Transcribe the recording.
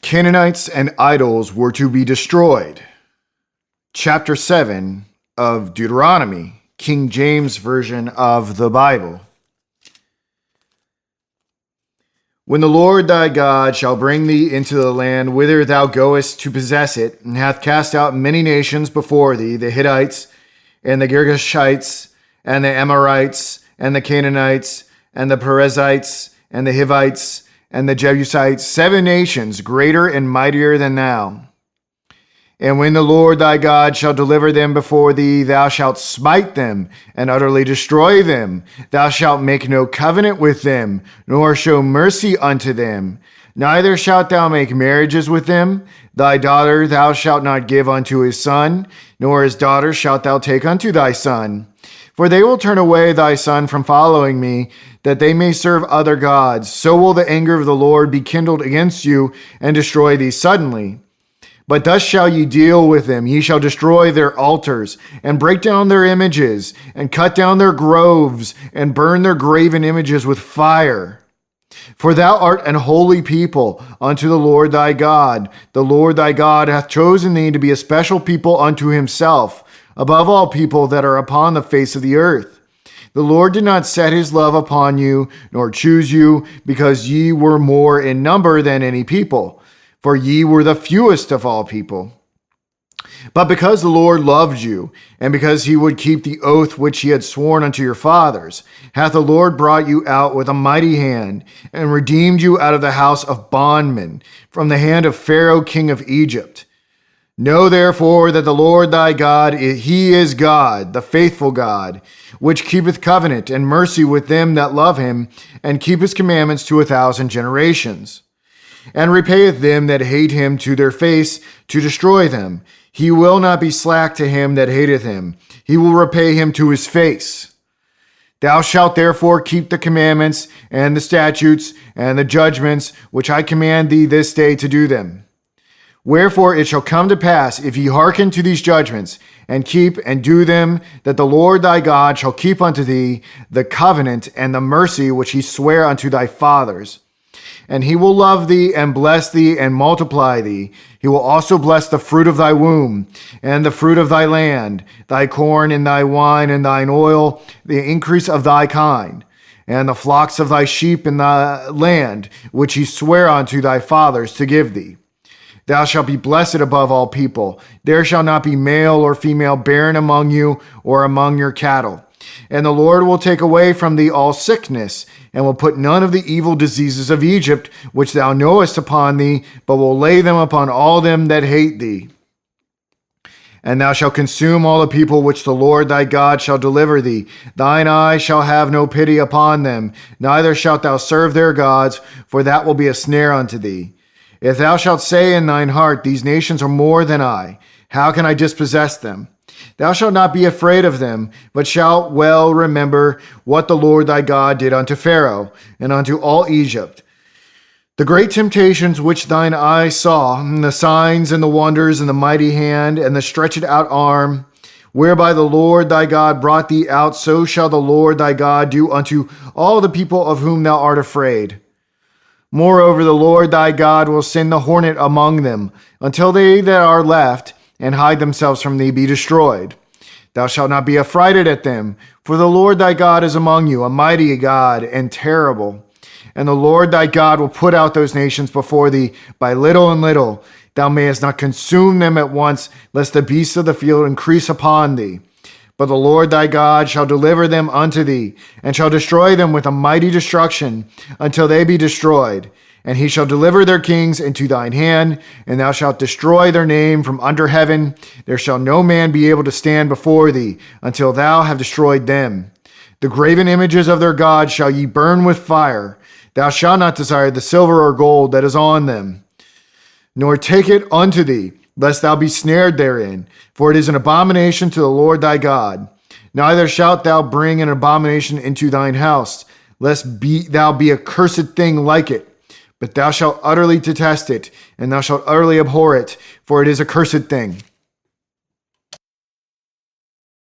Canaanites and idols were to be destroyed. Chapter 7 of Deuteronomy, King James Version of the Bible. When the Lord thy God shall bring thee into the land whither thou goest to possess it, and hath cast out many nations before thee, the Hittites, and the Girgashites, and the Amorites, and the Canaanites, and the Perizzites, and the Hivites, and the Jebusites, 7 nations greater and mightier than thou. And when the Lord thy God shall deliver them before thee, thou shalt smite them and utterly destroy them. Thou shalt make no covenant with them, nor show mercy unto them. Neither shalt thou make marriages with them. Thy daughter thou shalt not give unto his son, nor his daughter shalt thou take unto thy son. For they will turn away thy son from following me, that they may serve other gods. So will the anger of the Lord be kindled against you, and destroy thee suddenly. But thus shall ye deal with them. Ye shall destroy their altars, and break down their images, and cut down their groves, and burn their graven images with fire. For thou art an holy people unto the Lord thy God. The Lord thy God hath chosen thee to be a special people unto himself, above all people that are upon the face of the earth. The Lord did not set his love upon you, nor choose you, because ye were more in number than any people, for ye were the fewest of all people. But because the Lord loved you, and because he would keep the oath which he had sworn unto your fathers, hath the Lord brought you out with a mighty hand, and redeemed you out of the house of bondmen, from the hand of Pharaoh king of Egypt. Know therefore that the Lord thy God, he is God, the faithful God, which keepeth covenant and mercy with them that love him, and keep his commandments to 1,000 generations, and repayeth them that hate him to their face, to destroy them. He will not be slack to him that hateth him. He will repay him to his face. Thou shalt therefore keep the commandments and the statutes and the judgments which I command thee this day to do them. Wherefore it shall come to pass, if ye hearken to these judgments, and keep and do them, that the Lord thy God shall keep unto thee the covenant and the mercy which he sware unto thy fathers. And he will love thee and bless thee and multiply thee. He will also bless the fruit of thy womb, and the fruit of thy land, thy corn and thy wine and thine oil, the increase of thy kind, and the flocks of thy sheep in thy land, which he sware unto thy fathers to give thee. Thou shalt be blessed above all people. There shall not be male or female barren among you or among your cattle. And the Lord will take away from thee all sickness, and will put none of the evil diseases of Egypt, which thou knowest, upon thee, but will lay them upon all them that hate thee. And thou shalt consume all the people which the Lord thy God shall deliver thee. Thine eye shall have no pity upon them, neither shalt thou serve their gods, for that will be a snare unto thee. If thou shalt say in thine heart, these nations are more than I, how can I dispossess them? Thou shalt not be afraid of them, but shalt well remember what the Lord thy God did unto Pharaoh, and unto all Egypt. The great temptations which thine eye saw, and the signs and the wonders, and the mighty hand, and the stretched out arm, whereby the Lord thy God brought thee out, so shall the Lord thy God do unto all the people of whom thou art afraid. Moreover, the Lord thy God will send the hornet among them, until they that are left, and hide themselves from thee, be destroyed. Thou shalt not be affrighted at them, for the Lord thy God is among you, a mighty God and terrible. And the Lord thy God will put out those nations before thee by little and little. Thou mayest not consume them at once, lest the beasts of the field increase upon thee. But the Lord thy God shall deliver them unto thee, and shall destroy them with a mighty destruction, until they be destroyed. And he shall deliver their kings into thine hand, and thou shalt destroy their name from under heaven. There shall no man be able to stand before thee, until thou have destroyed them. The graven images of their gods shall ye burn with fire. Thou shalt not desire the silver or gold that is on them, nor take it unto thee, lest thou be snared therein, for it is an abomination to the Lord thy God. Neither shalt thou bring an abomination into thine house, lest thou be a cursed thing like it. But thou shalt utterly detest it, and thou shalt utterly abhor it, for it is a cursed thing.